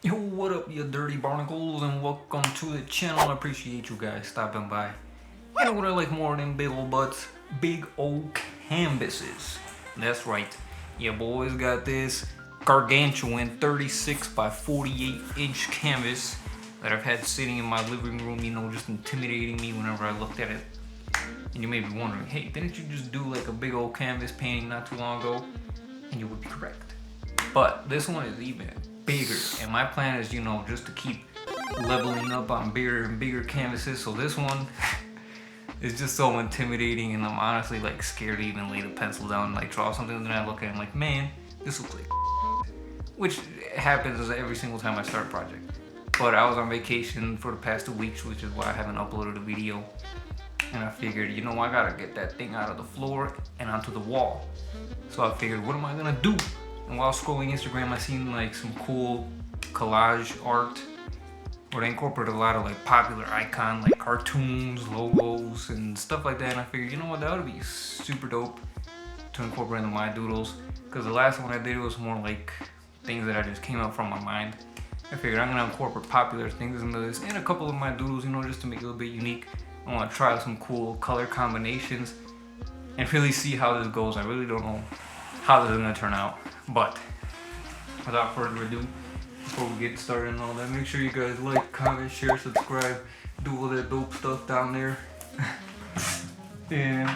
Yo, what up, you dirty barnacles, and welcome to the channel. I appreciate you guys stopping by. You know what I like more than big old butts? Big old canvases. That's right. Your boys got this gargantuan 36 by 48 inch canvas that I've had sitting in my living room, you know, just intimidating me whenever I looked at it. And you may be wondering, hey, didn't you just do like a big old canvas painting not too long ago? And you would be correct. But this one is even bigger, and my plan is, you know, just to keep leveling up on bigger and bigger canvases. So this one is just so intimidating, and I'm honestly like scared to even lay the pencil down and like draw something. And then I look at it and I'm like, man, this looks like which happens every single time I start a project. But I was on vacation for the past 2 weeks, which is why I haven't uploaded a video. And I figured, you know, I gotta get that thing out of the floor and onto the wall. So I figured, what am I gonna do? And while scrolling Instagram, I seen like some cool collage art where they incorporate a lot of like popular icon, like cartoons, logos, and stuff like that. And I figured, you know what, that would be super dope to incorporate into my doodles. Because the last one I did was more like things that I just came up from my mind. I figured I'm gonna incorporate popular things into this and a couple of my doodles, you know, just to make it a little bit unique. I want to try some cool color combinations and really see how this goes. I really don't know how this is gonna turn out, but without further ado, before we get started and all that, make sure you guys like, comment, share, subscribe, do all that dope stuff down there. And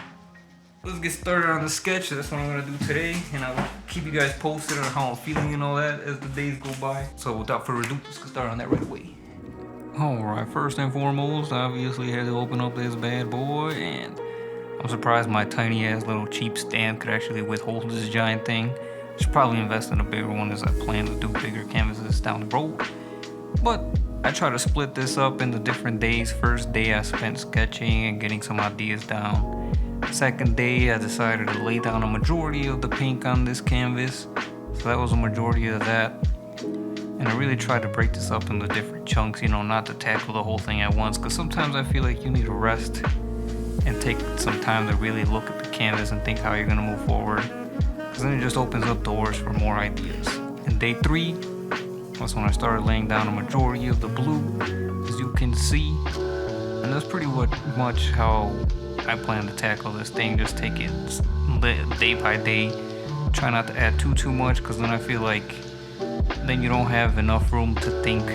let's get started on the sketch. That's what I'm gonna do today, and I'll keep you guys posted on how I'm feeling and all that as the days go by. So without further ado, let's get started on that right away. Alright, first and foremost, I obviously had to open up this bad boy, and I'm surprised my tiny ass little cheap stand could actually withhold this giant thing. I should probably invest in a bigger one as I plan to do bigger canvases down the road. But I try to split this up into different days. First day I spent sketching and getting some ideas down. Second day I decided to lay down a majority of the pink on this canvas. So that was a majority of that. And I really tried to break this up into different chunks, you know, not to tackle the whole thing at once. Because sometimes I feel like you need to rest and take some time to really look at the canvas and think how you're gonna move forward, because then it just opens up doors for more ideas. And day 3, that's when I started laying down a majority of the blue, as you can see, and that's pretty much how I plan to tackle this thing. Just take it day by day, try not to add too much, because then I feel like then you don't have enough room to think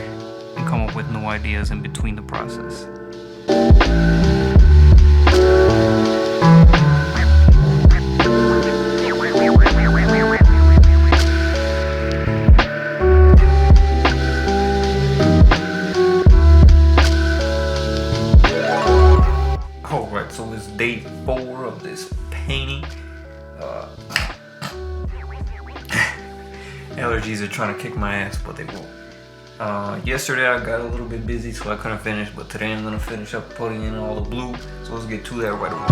and come up with new ideas in between the process. Alright, so it's day 4 of this painting. Allergies are trying to kick my ass, but they won't. Yesterday I got a little bit busy, so I couldn't finish, but today I'm gonna finish up putting in all the blue. So let's get to that right away.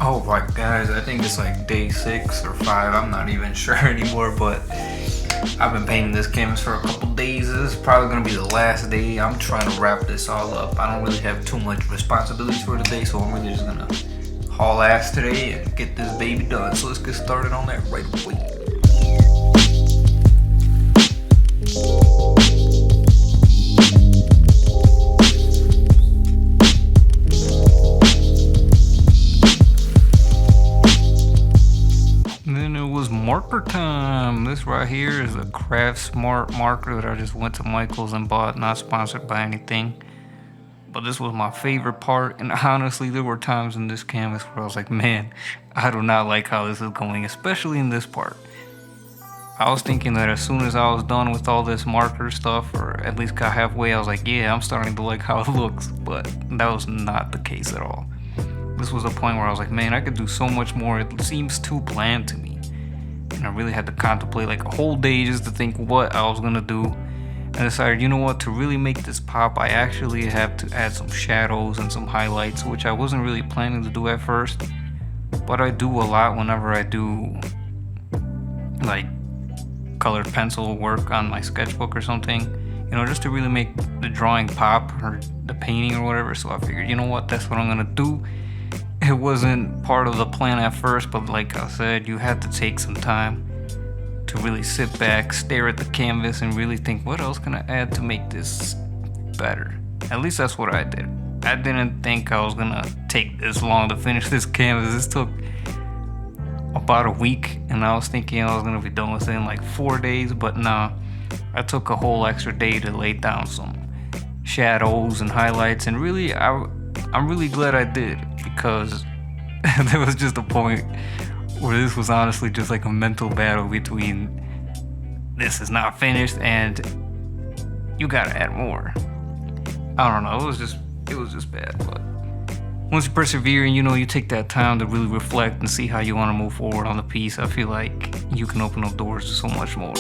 Alright guys, I think it's like day 6 or 5, I'm not even sure anymore, but I've been painting this canvas for a couple days. This is probably going to be the last day. I'm trying to wrap this all up. I don't really have too much responsibilities for today, so I'm really just going to haul ass today and get this baby done. So let's get started on that right away. Marker time. This right here is a Craft Smart marker that I just went to Michael's and bought, not sponsored by anything. but this was my favorite part. And honestly, there were times in this canvas where I was like, man, I do not like how this is going, especially in this part. I was thinking that as soon as I was done with all this marker stuff, or at least got halfway, I was like, yeah, I'm starting to like how it looks, but that was not the case at all. This was a point where I was like, man, I could do so much more. It seems too bland to me. And I really had to contemplate like a whole day just to think what I was gonna do. And I decided, you know what, to really make this pop, I actually have to add some shadows and some highlights, which I wasn't really planning to do at first. But I do a lot whenever I do like colored pencil work on my sketchbook or something, you know, just to really make the drawing pop, or the painting or whatever. So I figured, you know what, that's what I'm gonna do. It wasn't part of the plan at first, but like I said, you had to take some time to really sit back, stare at the canvas, and really think, what else can I add to make this better? At least that's what I did. I didn't think I was gonna take this long to finish this canvas. This took about a week, and I was thinking I was gonna be done with it in like 4 days, but nah, I took a whole extra day to lay down some shadows and highlights, and really, I'm really glad I did, because there was just a point where this was honestly just like a mental battle between this is not finished and you gotta add more. I don't know, it was just bad, but once you persevere and, you know, you take that time to really reflect and see how you want to move forward on the piece, I feel like you can open up doors to so much more.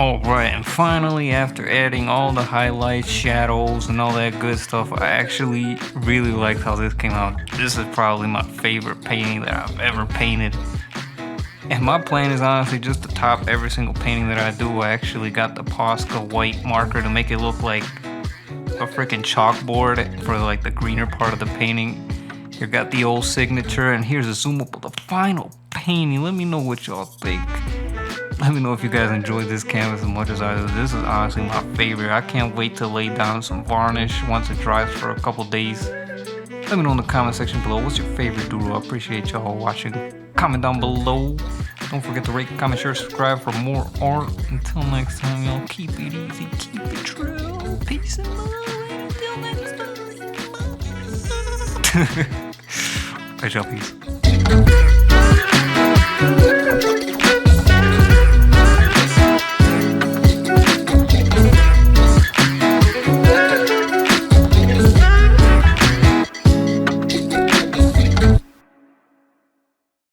Alright, and finally, after adding all the highlights, shadows, and all that good stuff, I actually really liked how this came out. This is probably my favorite painting that I've ever painted. And my plan is honestly just to top every single painting that I do. I actually got the Posca white marker to make it look like a freaking chalkboard for like the greener part of the painting. You got the old signature, and here's a zoom up of the final painting. Let me know what y'all think. Let me know if you guys enjoyed this canvas as much as I do. This is honestly my favorite. I can't wait to lay down some varnish once it dries for a couple days. Let me know in the comment section below, what's your favorite doodle? I appreciate y'all watching. Comment down below. Don't forget to rate, comment, share, subscribe for more art. Until next time, y'all, keep it easy, keep it true. Peace and love. Until next time. Alright, y'all, peace.